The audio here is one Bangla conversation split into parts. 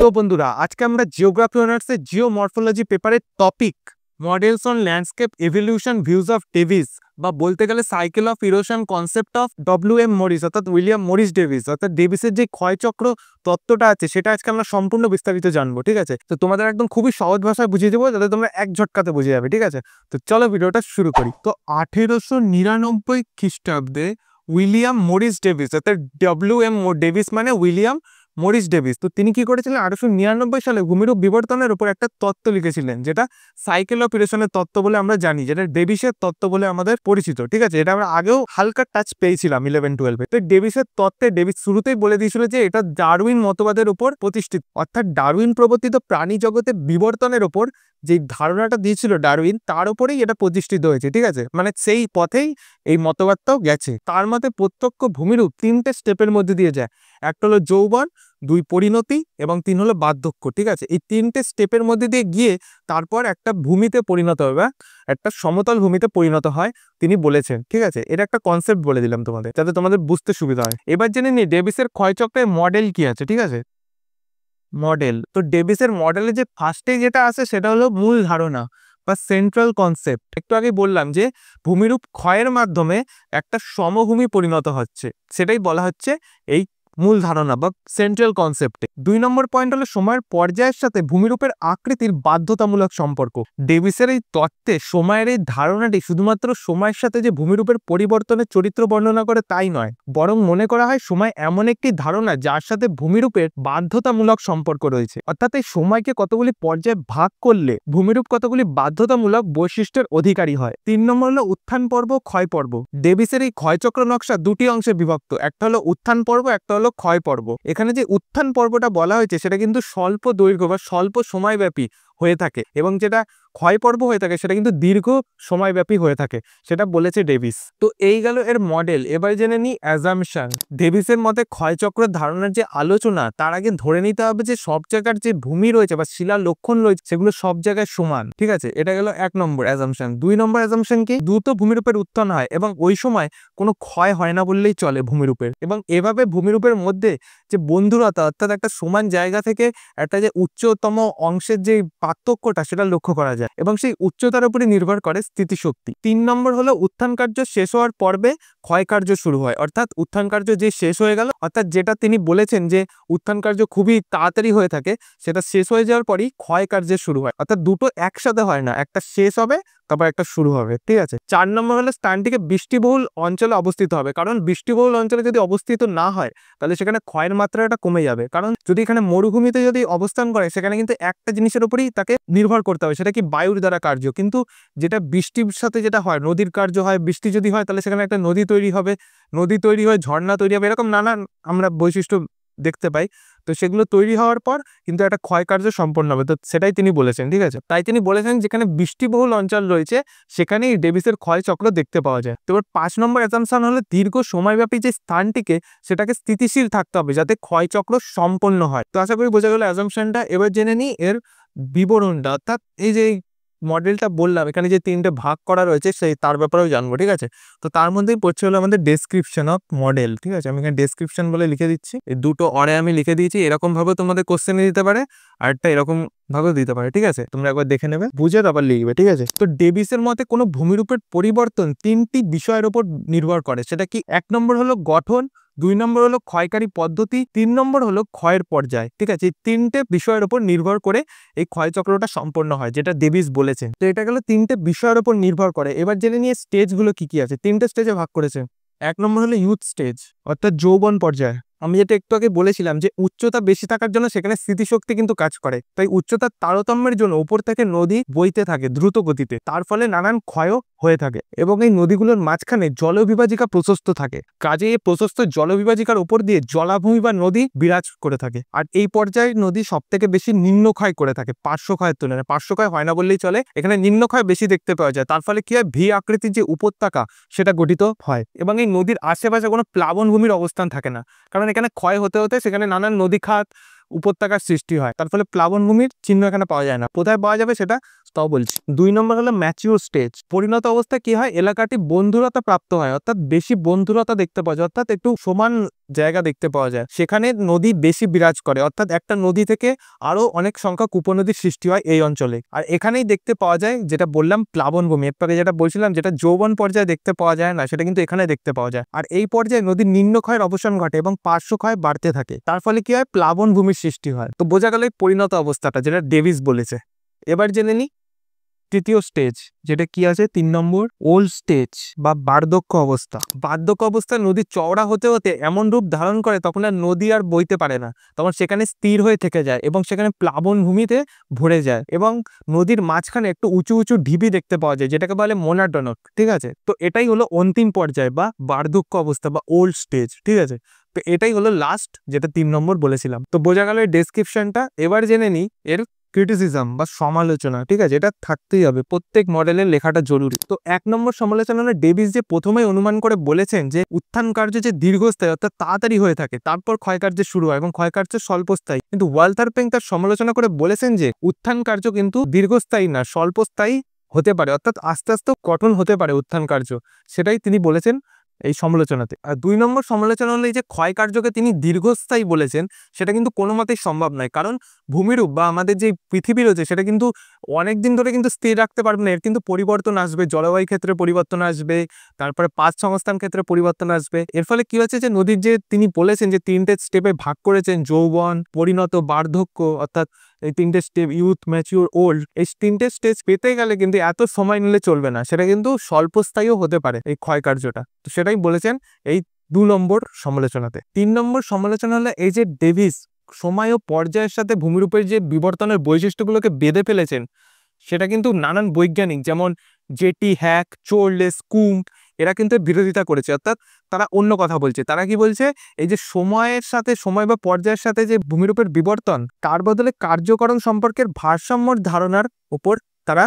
তো বন্ধুরা আজকে আমরা জিওগ্রাফি অনার্সের জিওমরফোলজি পেপারের topic models on landscape evolution views of Davis বা বলতে গেলে cycle of erosion concept of W M. Morris অর্থাৎ উইলিয়াম মরিস ডেভিস অর্থাৎ ডেভিসের যে ক্ষয়চক্র তত্ত্বটা আছে সেটা আজকে আমরা সম্পূর্ণ বিস্তারিত জানবো। ঠিক আছে, তো তোমাদের একদম খুবই সহজ ভাষায় বুঝিয়ে দেবো যাতে তোমরা এক ঝটকাতে বুঝে যাবে। ঠিক আছে, তো চলো ভিডিওটা শুরু করি। তো 1899 খ্রিস্টাব্দে উইলিয়াম মরিস ডেভিস অর্থাৎ ডব্লিউ.এম. ডেভিস মানে উইলিয়াম মরিস ডেভিস, তো তিনি কি করেছিলেন 1899 সালে ভূমিরূপ বিবর্তনের উপর একটা তত্ত্ব লিখেছিলেন যেটা সাইকেল অফ ইরোশনের তত্ত্ব বলে আমরা জানি, যেটা ডেভিসের তত্ত্ব বলে আমাদের পরিচিত। ঠিক আছে, এটা আমরা আগেও হালকা টাচ পেয়েছিলাম 11-12-এ। তো ডেভিসের তত্ত্বে ডেভিস শুরুতেই বলে দিয়েছিল যে এটা ডারউইন মতবাদের উপর প্রতিষ্ঠিত, অর্থাৎ ডারউইন প্রবর্তিত প্রাণী জগতে বিবর্তনের উপর যে ধারণাটা দিয়েছিল ডারউইন তার উপরেই এটা প্রতিষ্ঠিত হয়েছে। ঠিক আছে, মানে সেই পথেই এই মতবাদটাও গেছে। তার মতে প্রত্যক্ষ ভূমিরূপ 3টে স্টেপের মধ্যে দিয়ে যায়। একটা হলো যৌবন, 2 পরিণতি এবং 3 হলো বার্ধক্য। ঠিক আছে, এই 3টে স্টেপের মধ্যে দিয়ে গিয়ে তারপর একটা ভূমিতে পরিণত হবে, একটা সমতল ভূমিতে পরিণত হয় তিনি বলেছেন। ঠিক আছে, এটা একটা কনসেপ্ট বলে দিলাম তোমাদের যাতে তোমাদের বুঝতে সুবিধা হয়। এবার জেনে নিই ডেভিসের ক্ষয়চক্রের মডেল কি আছে। ঠিক আছে, মডেল, তো ডেভিসের মডেলে যে ফার্স্টে যেটা আছে সেটা হলো মূল ধারণা বা সেন্ট্রাল কনসেপ্ট। একটু আগে বললাম যে ভূমিরূপ ক্ষয়ের মাধ্যমে একটা সমভূমি পরিণত হচ্ছে, সেটাই বলা হচ্ছে এই মূল ধারণা বা সেন্ট্রাল কনসেপ্টে। 2 নম্বর পয়েন্ট হলো সময়ের পর্যায়ের সাথে ভূমিরূপের আকৃতির বাধ্যতামূলক সম্পর্ক। ডেভিসের এই তত্ত্বে সময়ের এই ধারণাটি শুধুমাত্র সময়ের সাথে যে ভূমিরূপের পরিবর্তনের চরিত্র বর্ণনা করে তাই নয়, বরং মনে করা হয় সময় এমন একটি ধারণা যার সাথে ভূমিরূপের বাধ্যতামূলক সম্পর্ক রয়েছে। অর্থাৎ এই সময়কে কতগুলি পর্যায়ে ভাগ করলে ভূমিরূপ কতগুলি বাধ্যতামূলক বৈশিষ্ট্যের অধিকারী হয়। 3 নম্বর হলো উত্থান পর্ব ক্ষয় পর্ব। ডেভিসের এই ক্ষয়চক্র নকশা 2টি অংশে বিভক্ত, একটা হলো উত্থান পর্ব, একটা হলো ক্ষয় পর্ব। এখানে যে উত্থান পর্বটা বলা হয়েছে সেটা কিন্তু স্বল্প দৈর্ঘ্য বা স্বল্প সময়ব্যাপী হয়ে থাকে, এবং যেটা ক্ষয় পর্ব হয়ে থাকে সেটা কিন্তু দীর্ঘ সময়ব্যাপী হয়ে থাকে, সেটা বলেছে ডেভিস। তো এই গেল এর মডেল। এবার জেনে নিই অ্যাজাম্পশন। ডেভিসের মতে ক্ষয়চক্রের ধারণার যে আলোচনা তার আগে ধরে নিতে হবে যে সব জায়গার যে ভূমি রয়েছে বা শিলা লক্ষণ রয়েছে সেগুলো সব জায়গায় সমান। ঠিক আছে, এটা গেল 1 নম্বর অ্যাজাম্পশন। 2 নম্বর অ্যাজাম্পশন কি, দ্রুত ভূমিরূপের উত্থান হয় এবং ওই সময় কোনো ক্ষয় হয় না বললেই চলে ভূমিরূপের, এবং এভাবে ভূমিরূপের মধ্যে যে বন্ধুরতা অর্থাৎ একটা সমান জায়গা থেকে একটা যে উচ্চতম অংশের যে পার্থক্যটা সেটা লক্ষ্য করা যায়, এবং সেই উচ্চতার উপরে নির্ভর করে স্থিতিশক্তি। 3 নম্বর হলো উত্থান কার্য শেষ হওয়ার পর্বে ক্ষয় কার্য শুরু হয়, অর্থাৎ উত্থান কার্য যে শেষ হয়ে গেল, অর্থাৎ যেটা তিনি বলেছেন যে উত্থান কার্য খুবই তাড়াতাড়ি হয়ে থাকে, সেটা শেষ হয়ে যাওয়ার পরই ক্ষয় কার্যের শুরু হয়। অর্থাৎ দুটো একসাথে হয় না, একটা শেষ হবে তারপর একটা শুরু হবে। ঠিক আছে, 4 নম্বর হলো স্থানটিকে বৃষ্টিবহুল অঞ্চলে অবস্থিত হবে, কারণ বৃষ্টিবহুল অঞ্চলে যদি অবস্থিত না হয় তাহলে সেখানে ক্ষয়ের মাত্রাটা কমে যাবে। কারণ যদি এখানে মরুভূমিতে যদি অবস্থান করে সেখানে কিন্তু একটা জিনিসের উপরেই তাকে নির্ভর করতে হবে, সেটা কি বায়ুর দ্বারা কার্য। কিন্তু যেটা বৃষ্টির সাথে যেটা হয় নদীর কার্য হয়, বৃষ্টি যদি হয় তাহলে সেখানে একটা নদী তৈরি হবে, নদী তৈরি হয়ে ঝর্ণা তৈরি হবে, এরকম নানান আমরা বৈশিষ্ট্য দেখতে পাই। তো সেগুলো তৈরি হওয়ার পর কিন্তু একটা ক্ষয় কার্য সম্পন্ন হবে, তো সেটাই তিনি বলেছেন। ঠিক আছে, তাই তিনি বলেছেন যেখানে বৃষ্টিবহুল অঞ্চল রয়েছে সেখানেই ডেভিসের ক্ষয়চক্র দেখতে পাওয়া যায়। তো এবার 5 নম্বর অ্যাসাম্পশন হলো দীর্ঘ সময়ব্যাপী যে স্থানটিকে সেটাকে স্থিতিশীল থাকতে হবে যাতে ক্ষয়চক্র সম্পন্ন হয়। তো আশা করি বোঝা গেল অ্যাসাম্পশনটা। এবার জেনে নিই এর বিবরণটা, অর্থাৎ এই যে মডেলটা বললাম এখানে যে 3টে ভাগ করা রয়েছে সেই তার ব্যাপারেও জানবো। ঠিক আছে, তো তার মধ্যেই পড়ছে হলো আমাদের ডেসক্রিপশন অফ মডেল। ঠিক আছে, আমি এখানে ডেসক্রিপশন বলে লিখে দিচ্ছি, এই দুটো অরে আমি লিখে দিয়েছি। এরকম ভাবে তোমাদের কোশ্চেনে দিতে পারে, আরেকটা এরকম ভাবেও দিতে পারে। ঠিক আছে, তোমরা একবার দেখে নেবে, বুঝে তারপর লিখবে। ঠিক আছে, তো ডেভিসের মতে কোনো ভূমিরূপের পরিবর্তন 3টি বিষয়ের উপর নির্ভর করে, সেটা কি 1 নম্বর হলো গঠন, 2 নম্বর হলো ক্ষয়কারী পদ্ধতি, 3 নম্বর হলো ক্ষয়ের পর্যায়। ঠিক আছে, এই 3টে বিষয়ের উপর নির্ভর করে এই ক্ষয়চক্রটা সম্পন্ন হয়, যেটা ডেভিস বলেছেন। তো এটা গেল 3টে বিষয়ের উপর নির্ভর করে। এবার জেনে নিয়ে স্টেজগুলো কি কি আছে। 3টে স্টেজে ভাগ করেছে। 1 নম্বর হলো ইউথ স্টেজ অর্থাৎ যৌবন পর্যায়। আমি যেটা একটু আগে বলেছিলাম যে উচ্চতা বেশি থাকার জন্য সেখানে স্মৃতিশক্তি কিন্তু কাজ করে, তাই উচ্চতার তারতম্যের জন্য উপর থেকে নদী বইতে থাকে দ্রুত গতিতে, তার ফলে নানান ক্ষয়ও হয়ে থাকে, এবং এই নদীগুলোর মাঝখানে জলবিভাজিকা প্রশস্ত থাকে, কাজে এই প্রশস্ত জলবিভাজিকার উপর দিয়ে জলাভূমি বা নদী বিরাজ করে থাকে। আর এই পর্যায়ে নদী সব থেকে বেশি নিম্নক্ষয় করে থাকে পার্শ্বক্ষয়ের তুলনায়। পার্শ্বক্ষয় হয় না বললেই চলে, এখানে নিম্নক্ষয় বেশি দেখতে পাওয়া যায়, তার ফলে কি হয় ভি আকৃতির যে উপত্যকা সেটা গঠিত হয়, এবং এই নদীর আশেপাশে কোনো প্লাবনভূমির অবস্থান থাকে না, কারণ এখানে ক্ষয় হতে হতে সেখানে নানান নদী খাত উপত্যকার সৃষ্টি হয়, তার ফলে প্লাবনভূমির চিহ্ন এখানে পাওয়া যায় না। কোথায় পাওয়া যাবে সেটা তাও বলছি। 2 নম্বর হলো ম্যাচিউর স্টেজ। পরিণত অবস্থায় কি হয়, এলাকাটি বন্ধুরতা প্রাপ্ত হয়, অর্থাৎ বেশি বন্ধুরতা দেখতে পাওয়া যায়, অর্থাৎ একটু সমান জায়গা দেখতে পাওয়া যায়, সেখানে নদী বেশি বিরাজ করে, অর্থাৎ একটা নদী থেকে আরো অনেক সংখ্যক উপনদীর সৃষ্টি হয় এই অঞ্চলে। আর এখানেই দেখতে পাওয়া যায় যেটা বললাম প্লাবনভূমি, এর পরে যেটা বলছিলাম যেটা যৌবন পর্যায়ে দেখতে পাওয়া যায় না, সেটা কিন্তু এখানে দেখতে পাওয়া যায়। আর এই পর্যায়ে নদীর নিম্নক্ষয়ের অবসান ঘটে এবং পার্শ্বক্ষয় বাড়তে থাকে, তার ফলে কি হয়, প্লাবনভূমির সৃষ্টি হয়। তো বোঝা গেল এই পরিণত অবস্থাটা যেটা ডেভিস বলেছে। এবার জেনে নি তৃতীয় স্টেজ, যেটা কি আছে 3 নম্বর, ওল্ড স্টেজ বা বার্ধক্য অবস্থা। বার্ধক্য অবস্থায় নদী চওড়া হতে হতে এমন রূপ ধারণ করে তখন আর নদী আর বইতে পারে না, তখন সেখানে স্থির হয়ে থেকে যায় এবং সেখানে প্লাবন ভূমিতে ভরে যায় এবং নদীর মাঝখানে একটু উঁচু উঁচু ঢিবি দেখতে পাওয়া যায়, যেটাকে বলে মোনাডনক। ঠিক আছে, তো এটাই হলো অন্তিম পর্যায় বা বার্ধক্য অবস্থা বা ওল্ড স্টেজ। ঠিক আছে, তো এটাই হলো লাস্ট, যেটা 3 নম্বর বলেছিলাম। তো বোঝা গেল এই ডেসক্রিপশনটা। এবার জেনে নিই এর ক্রিটিসিজম বা সমালোচনা। ঠিক আছে, এটা থাকতেই হবে, প্রত্যেক মডেলের লেখাটা জরুরি। তো 1 নম্বর সমালোচনা হলো ডেভিস যে প্রথমেই অনুমান করে বলেছেন যে উত্থান কার্য যে দীর্ঘস্থায়ী অর্থাৎ তাড়াতাড়ি হয়ে থাকে, তারপর ক্ষয়কার্য শুরু হয় এবং ক্ষয়কার্য স্বল্পস্থায়ী। কিন্তু ওয়াল্টার পেং তার সমালোচনা করে বলেছেন যে উত্থান কার্য কিন্তু দীর্ঘস্থায়ী না, স্বল্পস্থায়ী হতে পারে, অর্থাৎ আস্তে আস্তে গঠন হতে পারে উত্থান কার্য, সেটাই তিনি বলেছেন এই সমালোচনাতে। আর 2 নম্বর সমালোচনা হলো এই যে ক্ষয় কার্যকে তিনি দীর্ঘস্থায়ী বলেছেন, সেটা কিন্তু কোনো মতেই সম্ভব নয়, কারণ ভূমিরূপ বা আমাদের যে পৃথিবী রয়েছে সেটা কিন্তু অনেক দিন ধরে কিন্তু স্থির রাখতে পারবে না, এর কিন্তু পরিবর্তন আসবে, জলবায়ু ক্ষেত্রে পরিবর্তন আসবে, তারপরে পাঁচ সংস্থান ক্ষেত্রে পরিবর্তন আসবে। এর ফলে কি হচ্ছে যে নদীর যে তিনি বলেছেন যে 3টে স্টেপে ভাগ করেছেন, যৌবন, পরিণত, বার্ধক্য, অর্থাৎ এই 3টে স্টেপ, ইউথ, ম্যাচিউর, ওল্ড, এই 3টে স্টেজ পেতে গেলে কিন্তু এত সময় নিলে চলবে না, সেটা কিন্তু স্বল্পস্থায়ীও হতে পারে এই ক্ষয় কার্যটা। তো সেটাই বলেছেন এই 2 নম্বর সমালোচনাতে। 3 নম্বর সমালোচনা হলো এই যে ডেভিস সময় ও পর্যায়ের সাথে ভূমিরূপের যে বিবর্তনের বৈশিষ্ট্যগুলোকে বেঁধে ফেলেছেন, সেটা কিন্তু নানান বৈজ্ঞানিক যেমন জেটি, হ্যাক, চোর্লেস, কুম্প এরা কিন্তু বিরোধিতা করেছে, অর্থাৎ তারা অন্য কথা বলছে। তারা কি বলছে, এই যে সময়ের সাথে, সময় বা পর্যায়ের সাথে যে ভূমিরূপের বিবর্তন, তার বদলে কার্যকরণ সম্পর্কের ভারসাম্যর ধারণার উপর তারা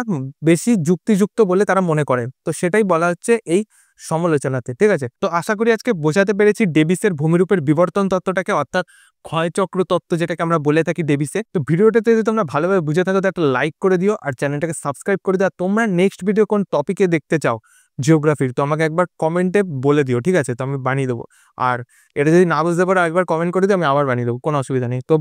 বেশি যুক্তিযুক্ত বলে তারা মনে করেন। তো সেটাই বলা হচ্ছে এই সমালোচনাতে। ঠিক আছে, তো আশা করি আজকে বোঝাতে পেরেছি ডেভিসের ভূমিরূপের বিবর্তন তত্ত্বটাকে, অর্থাৎ ক্ষয়চক্র তত্ত্ব যেটাকে আমরা বলে থাকি ডেভিসে। তো ভিডিওটাতে যদি তোমরা ভালোভাবে বুঝে থাকো তো একটা লাইক করে দিও আর চ্যানেলটাকে সাবস্ক্রাইব করে দিও। আর তোমরা নেক্সট ভিডিও কোন টপিকে দেখতে চাও জিওগ্রাফির, তো আমাকে একবার কমেন্টে বলে দিও। ঠিক আছে, তো আমি বানিয়ে দেবো। আর এটা যদি না বুঝতে পারো একবার কমেন্ট করে দিও, আমি আবার বানিয়ে দেবো, কোনো অসুবিধা নেই। তো